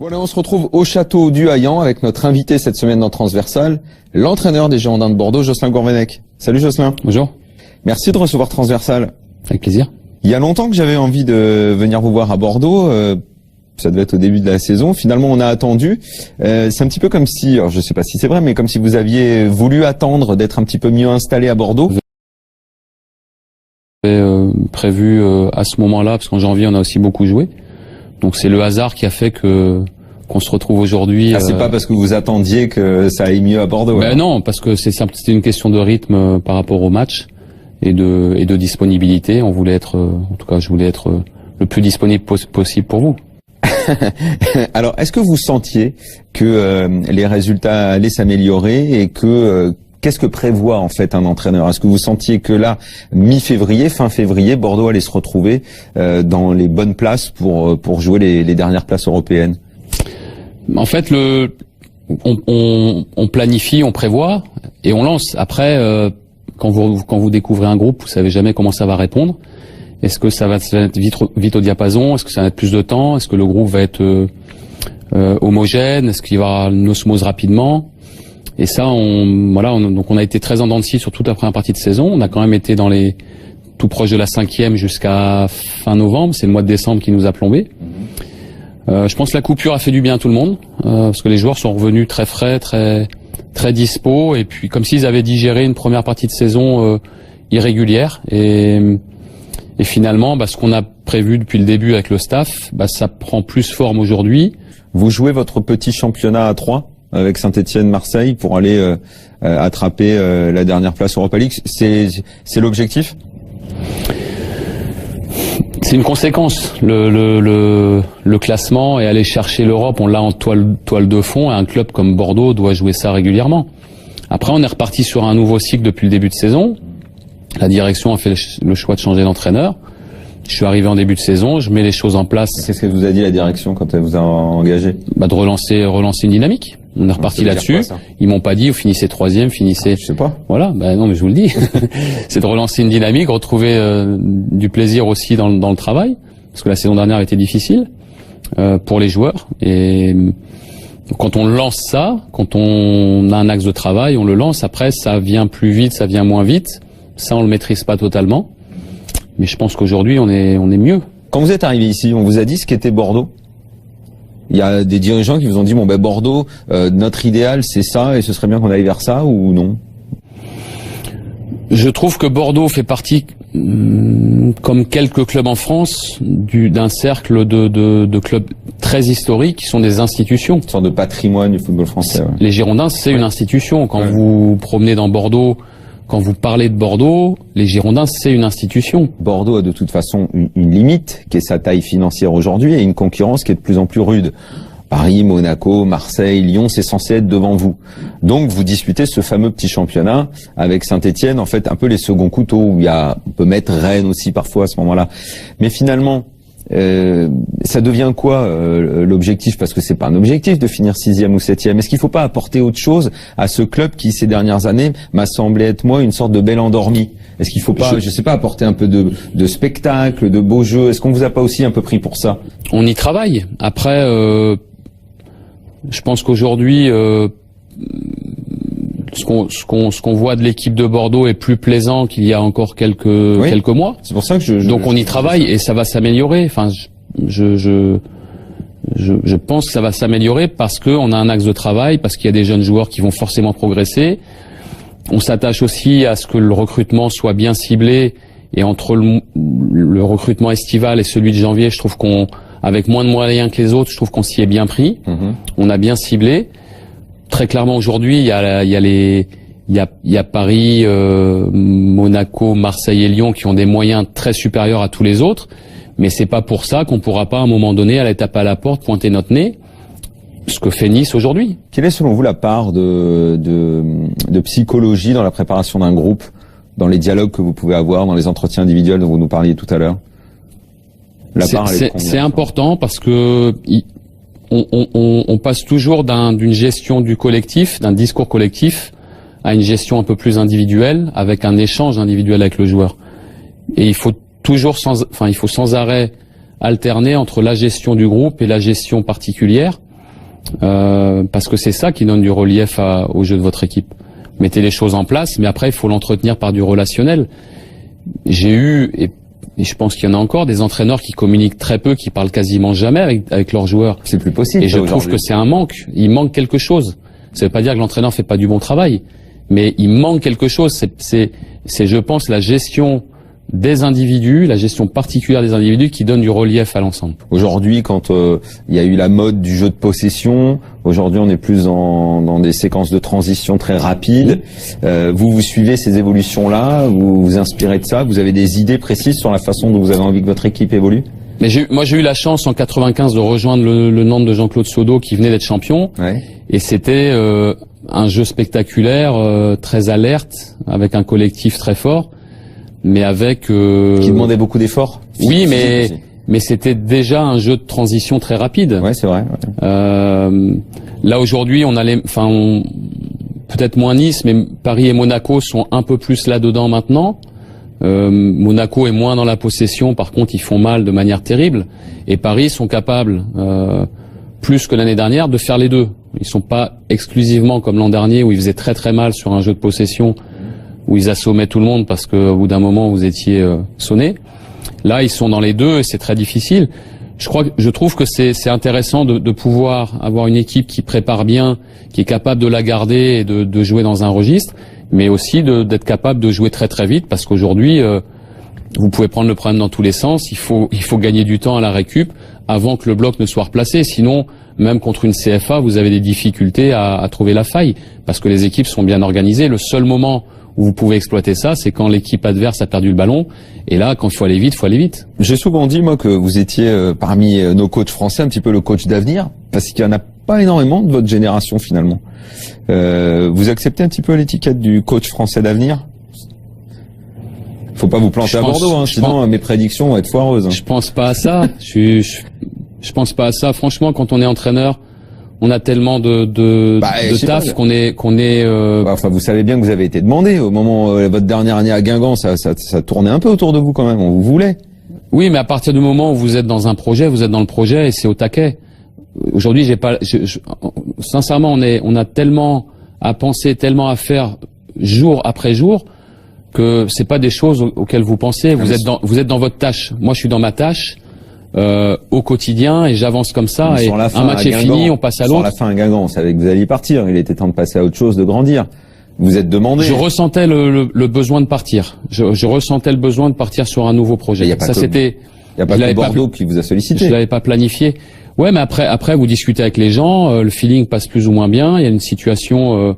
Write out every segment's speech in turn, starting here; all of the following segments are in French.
Voilà, on se retrouve au château du Haillan avec notre invité cette semaine dans Transversal, l'entraîneur des Girondins de Bordeaux, Jocelyn Gourvenec. Salut Jocelyn. Bonjour. Merci de recevoir Transversal. Avec plaisir. Il y a longtemps que j'avais envie de venir vous voir à Bordeaux. Ça devait être au début de la saison. Finalement, on a attendu. C'est un petit peu comme si, alors je sais pas si c'est vrai, mais comme si vous aviez voulu attendre d'être un petit peu mieux installé à Bordeaux. Prévu à ce moment-là, parce qu'en janvier, on a aussi beaucoup joué. Donc c'est le hasard qui a fait qu'on se retrouve aujourd'hui. Ah, c'est pas parce que vous attendiez que ça aille mieux à Bordeaux. Ben non, parce que c'était une question de rythme par rapport au match et de disponibilité. On voulait être, en tout cas, je voulais être le plus disponible possible pour vous. Alors, est-ce que vous sentiez que les résultats allaient s'améliorer et que qu'est-ce que prévoit en fait un entraîneur? Est-ce que vous sentiez que là, mi-février, fin février, Bordeaux allait se retrouver dans les bonnes places pour jouer les dernières places européennes? En fait, on planifie, on prévoit et on lance. Après, quand vous découvrez un groupe, vous savez jamais comment ça va répondre. Est-ce que ça va être vite au diapason? Est-ce que ça va être plus de temps? Est-ce que le groupe va être homogène? Est-ce qu'il y aura une osmose rapidement? Et ça, donc on a été très en dents de scie sur toute la première partie de saison. On a quand même été tout proche de la 5e jusqu'à fin novembre. C'est le mois de décembre qui nous a plombé. Je pense que la coupure a fait du bien à tout le monde, parce que les joueurs sont revenus très frais, très dispo, et puis comme s'ils avaient digéré une première partie de saison irrégulière. Et finalement, ce qu'on a prévu depuis le début avec le staff, ça prend plus forme aujourd'hui. Vous jouez votre petit championnat à 3 avec Saint-Etienne, Marseille pour aller attraper la dernière place Europa League. C'est l'objectif? C'est une conséquence. Le classement et aller chercher l'Europe, on l'a en toile de fond. Et un club comme Bordeaux doit jouer ça régulièrement. Après, on est reparti sur un nouveau cycle depuis le début de saison. La direction a fait le choix de changer d'entraîneur. Je suis arrivé en début de saison, je mets les choses en place. Qu'est-ce que vous a dit la direction quand elle vous a engagé? De relancer une dynamique. On est reparti là-dessus. Ils m'ont pas dit, vous finissez 3e, finissez. Je sais pas. Voilà, non, mais je vous le dis. C'est de relancer une dynamique, retrouver du plaisir aussi dans le travail, parce que la saison dernière a été difficile pour les joueurs. Et quand on lance ça, quand on a un axe de travail, on le lance. Après, ça vient plus vite, ça vient moins vite. Ça, on le maîtrise pas totalement. Mais je pense qu'aujourd'hui, on est mieux. Quand vous êtes arrivé ici, on vous a dit ce qu'était Bordeaux? Il y a des dirigeants qui vous ont dit, Bordeaux, notre idéal, c'est ça, et ce serait bien qu'on aille vers ça, ou non? Je trouve que Bordeaux fait partie, comme quelques clubs en France, d'un cercle de clubs très historiques qui sont des institutions. Une sorte de patrimoine du football français. Ouais. Les Girondins, c'est une institution. Quand vous promenez dans Bordeaux, quand vous parlez de Bordeaux, les Girondins, c'est une institution. Bordeaux a de toute façon une limite, qui est sa taille financière aujourd'hui, et une concurrence qui est de plus en plus rude. Paris, Monaco, Marseille, Lyon, c'est censé être devant vous. Donc vous disputez ce fameux petit championnat avec Saint-Etienne, en fait un peu les seconds couteaux, où on peut mettre Rennes aussi parfois à ce moment-là. Mais finalement, ça devient quoi l'objectif? Parce que c'est pas un objectif de finir 6e ou 7e. Est-ce qu'il faut pas apporter autre chose à ce club qui, ces dernières années, m'a semblé être une sorte de belle endormie? Est-ce qu'il faut pas, je sais pas, apporter un peu de spectacle, de beaux jeux? Est-ce qu'on vous a pas aussi un peu pris pour ça? On y travaille. Après, je pense qu'aujourd'hui, ce qu'on voit de l'équipe de Bordeaux est plus plaisant qu'il y a encore quelques mois. C'est pour ça que donc on y travaille et ça va s'améliorer. Enfin, je pense que ça va s'améliorer parce qu'on a un axe de travail, parce qu'il y a des jeunes joueurs qui vont forcément progresser. On s'attache aussi à ce que le recrutement soit bien ciblé, et entre le recrutement estival et celui de janvier, je trouve avec moins de moyens que les autres, je trouve qu'on s'y est bien pris. On a bien ciblé. Très clairement aujourd'hui, il y a Paris, Monaco, Marseille et Lyon qui ont des moyens très supérieurs à tous les autres, mais c'est pas pour ça qu'on pourra pas à un moment donné aller taper à la porte, pointer notre nez, ce que fait Nice aujourd'hui. Quelle est selon vous la part de psychologie dans la préparation d'un groupe, dans les dialogues que vous pouvez avoir, dans les entretiens individuels dont vous nous parliez tout à l'heure? C'est important parce que on passe toujours d'une gestion du collectif, d'un discours collectif, à une gestion un peu plus individuelle, avec un échange individuel avec le joueur. Et il faut sans arrêt alterner entre la gestion du groupe et la gestion particulière. parce que c'est ça qui donne du relief au jeu de votre équipe. Mettez les choses en place, mais après il faut l'entretenir par du relationnel. J'ai eu, et je pense qu'il y en a encore, des entraîneurs qui communiquent très peu, qui parlent quasiment jamais avec leurs joueurs. C'est plus possible. Et je trouve que c'est un manque. Il manque quelque chose. Ça veut pas dire que l'entraîneur fait pas du bon travail, mais il manque quelque chose. C'est, je pense, la gestion des individus, la gestion particulière des individus qui donne du relief à l'ensemble. Aujourd'hui, quand il y a eu la mode du jeu de possession, aujourd'hui on est plus dans des séquences de transition très rapides. Vous suivez ces évolutions-là, vous vous inspirez de ça, vous avez des idées précises sur la façon dont vous avez envie que votre équipe évolue? Mais moi j'ai eu la chance en 95 de rejoindre le Nantes de Jean-Claude Sodo qui venait d'être champion. Ouais. Et c'était un jeu spectaculaire, très alerte, avec un collectif très fort. Mais avec qui demandait beaucoup d'efforts. Oui, mais c'était déjà un jeu de transition très rapide. Ouais, c'est vrai. Ouais. Là aujourd'hui, on a peut-être moins Nice, mais Paris et Monaco sont un peu plus là-dedans maintenant. Monaco est moins dans la possession, par contre, ils font mal de manière terrible. Et Paris sont capables, plus que l'année dernière, de faire les deux. Ils sont pas exclusivement comme l'an dernier où ils faisaient très très mal sur un jeu de possession, où ils assommaient tout le monde parce qu'au bout d'un moment vous étiez sonné. Là, ils sont dans les deux et c'est très difficile. Je trouve que c'est intéressant de pouvoir avoir une équipe qui prépare bien, qui est capable de la garder et de jouer dans un registre, mais aussi d'être capable de jouer très très vite parce qu'aujourd'hui, vous pouvez prendre le problème dans tous les sens. Il faut gagner du temps à la récup avant que le bloc ne soit replacé. Sinon, même contre une CFA, vous avez des difficultés à trouver la faille parce que les équipes sont bien organisées. Le seul moment où vous pouvez exploiter ça, c'est quand l'équipe adverse a perdu le ballon. Et là, quand il faut aller vite, il faut aller vite. J'ai souvent dit, moi, que vous étiez parmi nos coachs français, un petit peu le coach d'avenir, parce qu'il y en a pas énormément de votre génération, finalement. Vous acceptez un petit peu l'étiquette du coach français d'avenir? Faut pas vous planter à Bordeaux, hein, sinon mes prédictions vont être foireuses. Hein. Je pense pas à ça. Je pense pas à ça. Franchement, quand on est entraîneur, on a tellement de taf qu'on est. Enfin, vous savez bien que vous avez été demandé au moment votre dernière année à Guingamp, ça tournait un peu autour de vous quand même. On vous voulait. Oui, mais à partir du moment où vous êtes dans un projet, vous êtes dans le projet et c'est au taquet. Aujourd'hui, sincèrement, on a tellement à penser, tellement à faire jour après jour que c'est pas des choses auxquelles vous pensez. Vous êtes dans votre tâche. Moi, je suis dans ma tâche. Au quotidien et j'avance comme ça et un match est fini, on passe à l'autre. Sur la fin à Guingamp, on savait que vous alliez partir, il était temps de passer à autre chose, de grandir. Vous êtes demandé. Je ressentais le besoin de partir. Je ressentais le besoin de partir sur un nouveau projet. Il n'y a pas que Bordeaux qui vous a sollicité. Je l'avais pas planifié. Ouais, mais après vous discutez avec les gens, le feeling passe plus ou moins bien, il y a une situation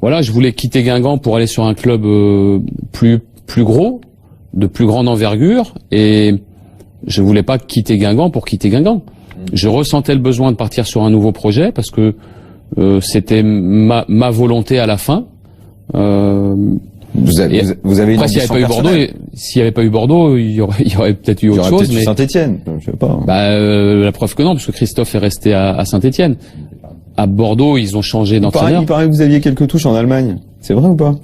voilà, je voulais quitter Guingamp pour aller sur un club plus gros, de plus grande envergure et je voulais pas quitter Guingamp pour quitter Guingamp. Je ressentais le besoin de partir sur un nouveau projet parce que c'était ma volonté à la fin. Vous avez une après, s'il n'y avait pas eu Bordeaux, il y aurait peut-être eu autre chose. Mais Saint-Étienne, je sais pas. La preuve que non, parce que Christophe est resté à Saint-Étienne. À Bordeaux, ils ont changé d'entraîneur. Il paraît que vous aviez quelques touches en Allemagne. C'est vrai ou pas?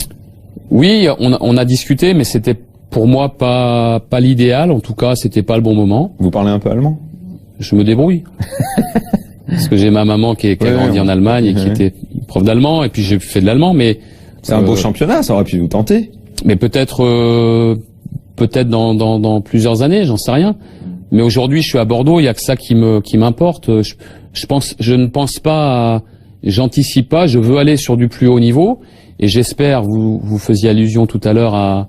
Oui, on a discuté, mais c'était pour moi pas l'idéal. En tout cas, c'était pas le bon moment. Vous parlez un peu allemand? Je me débrouille. Parce que j'ai ma maman qui a grandi en Allemagne et qui était prof d'allemand, et puis j'ai fait de l'allemand, mais c'est un beau championnat, ça aurait pu vous tenter. Mais peut-être dans plusieurs années, j'en sais rien. Mais aujourd'hui, je suis à Bordeaux, il y a que ça qui m'importe. Je ne pense pas, j'anticipe pas, je veux aller sur du plus haut niveau, et j'espère, vous faisiez allusion tout à l'heure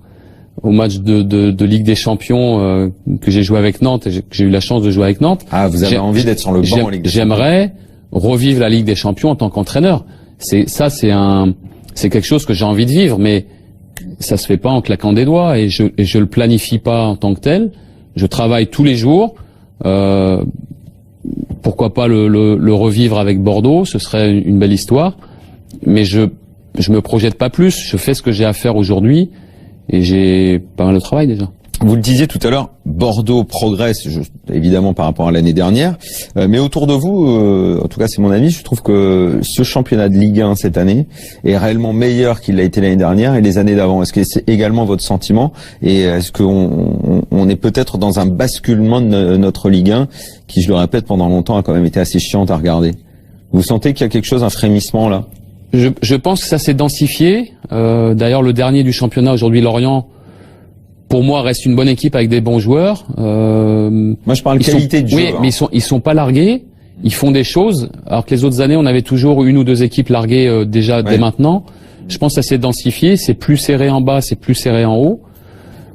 au match de Ligue des Champions que j'ai joué avec Nantes, et que j'ai eu la chance de jouer avec Nantes. Ah, vous avez envie d'être sur le banc en Ligue des Champions. J'aimerais revivre la Ligue des Champions en tant qu'entraîneur. C'est quelque chose que j'ai envie de vivre, mais ça se fait pas en claquant des doigts, et je le planifie pas en tant que tel. Je travaille tous les jours. Pourquoi pas le revivre avec Bordeaux, ce serait une belle histoire. Mais je me projette pas plus. Je fais ce que j'ai à faire aujourd'hui. Et j'ai pas mal de travail déjà. Vous le disiez tout à l'heure, Bordeaux progresse, évidemment par rapport à l'année dernière, mais autour de vous, en tout cas c'est mon avis, je trouve que ce championnat de Ligue 1 cette année est réellement meilleur qu'il l'a été l'année dernière et les années d'avant. Est-ce que c'est également votre sentiment, et est-ce qu'on est peut-être dans un basculement de notre Ligue 1 qui, je le répète, pendant longtemps a quand même été assez chiante à regarder? Vous sentez qu'il y a quelque chose, un frémissement là? Je pense que ça s'est densifié. D'ailleurs, le dernier du championnat aujourd'hui, Lorient, pour moi, reste une bonne équipe avec des bons joueurs. Moi, je parle qualité de jeu. Oui, mais ils sont pas largués. Ils font des choses. Alors que les autres années, on avait toujours une ou deux équipes larguées déjà dès maintenant. Je pense que ça s'est densifié. C'est plus serré en bas, c'est plus serré en haut.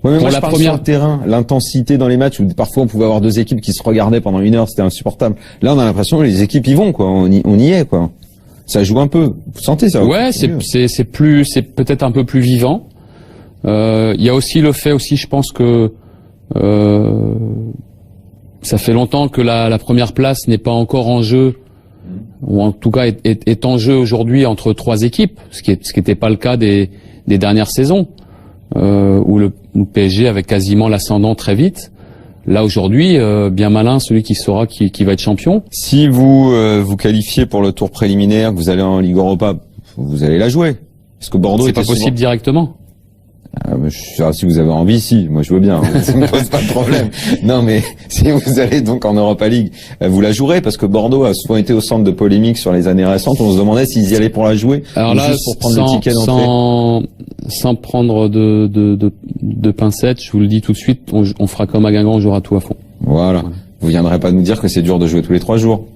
Ouais, mais moi, je parle sur le terrain, l'intensité dans les matchs où parfois on pouvait avoir deux équipes qui se regardaient pendant une heure, c'était insupportable. Là, on a l'impression que les équipes y vont, quoi. On y est, quoi. Ça joue un peu. Vous sentez ça? Ouais, c'est peut-être un peu plus vivant. Il y a aussi le fait aussi, je pense que ça fait longtemps que la première place n'est pas encore en jeu, ou en tout cas est en jeu aujourd'hui entre trois équipes, ce qui n'était pas le cas des dernières saisons, où le PSG avait quasiment l'ascendant très vite. Là aujourd'hui, bien malin celui qui saura qui va être champion. Si vous vous qualifiez pour le tour préliminaire, que vous allez en Ligue Europa, vous allez la jouer. Parce que Bordeaux, c'est pas possible directement. Si vous avez envie, si, moi je veux bien, ça me pose pas de problème. Non, mais si vous allez donc en Europa League, vous la jouerez, parce que Bordeaux a souvent été au centre de polémiques sur les années récentes. On se demandait s'ils y allaient pour la jouer. Alors là, juste pour prendre le ticket d'entrée. Sans prendre de pincettes, je vous le dis tout de suite, on fera comme à Guingamp, on jouera tout à fond. Voilà. Vous viendrez pas nous dire que c'est dur de jouer tous les 3 jours.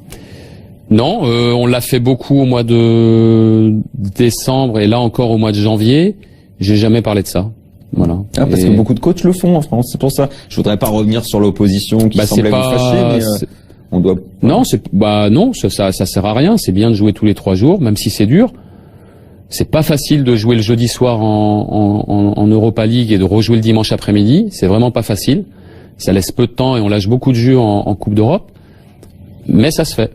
Non, on l'a fait beaucoup au mois de décembre et là encore au mois de janvier. J'ai jamais parlé de ça. Voilà. Ah, parce que beaucoup de coachs le font en France, c'est pour ça. Je voudrais pas revenir sur l'opposition qui semblait vous fâcher, mais on doit... Non, ça sert à rien. C'est bien de jouer tous les 3 jours, même si c'est dur. C'est pas facile de jouer le jeudi soir en Europa League et de rejouer le dimanche après-midi. C'est vraiment pas facile. Ça laisse peu de temps et on lâche beaucoup de jeux en Coupe d'Europe. Mais ça se fait.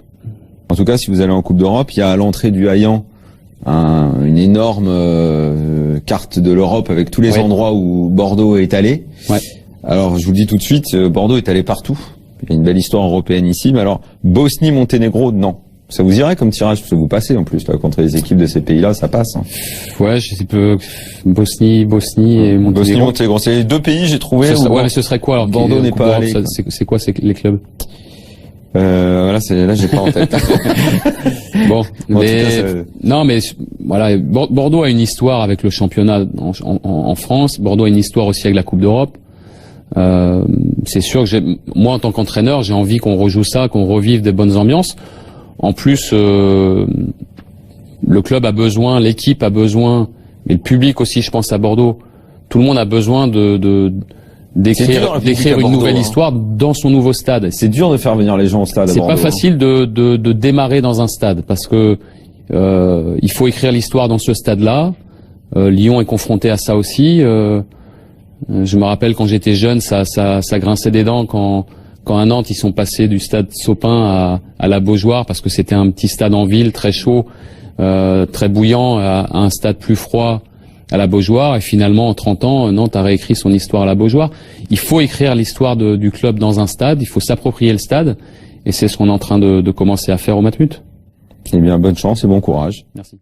En tout cas, si vous allez en Coupe d'Europe, il y a à l'entrée du Hayan une énorme carte de l'Europe avec tous les endroits où Bordeaux est allé. Ouais. Alors, je vous le dis tout de suite, Bordeaux est allé partout. Il y a une belle histoire européenne ici. Mais alors, Bosnie, Monténégro, non. Ça vous irait comme tirage, parce que vous passez en plus là contre les équipes de ces pays-là, ça passe. Hein. Ouais, je sais peu. Bosnie et Monténégro. Bosnie, Monténégro, c'est les 2 pays j'ai trouvé. Ouais, mais ce serait quoi alors? Bordeaux n'est pas allé. C'est quoi les clubs? Voilà, là j'ai pas en tête. Bon, mais non, mais voilà, Bordeaux a une histoire avec le championnat en France. Bordeaux a une histoire aussi avec la Coupe d'Europe. C'est sûr que moi en tant qu'entraîneur, j'ai envie qu'on rejoue ça, qu'on revive des bonnes ambiances. En plus, le club a besoin, l'équipe a besoin, mais le public aussi, je pense à Bordeaux. Tout le monde a besoin d'écrire une nouvelle histoire dans son nouveau stade. C'est dur de faire venir les gens au stade à Bordeaux. C'est pas facile de démarrer dans un stade parce que il faut écrire l'histoire dans ce stade-là. Lyon est confronté à ça aussi. Je me rappelle quand j'étais jeune, ça grinçait des dents quand à Nantes ils sont passés du stade Sopin à la Beaujoire parce que c'était un petit stade en ville très chaud, très bouillant, à un stade plus froid à la Beaujoire, et finalement en 30 ans Nantes a réécrit son histoire à la Beaujoire. Il faut écrire l'histoire du club dans un stade, il faut s'approprier le stade, et c'est ce qu'on est en train de commencer à faire au Matmut. Eh bien, bonne chance et bon courage. Merci.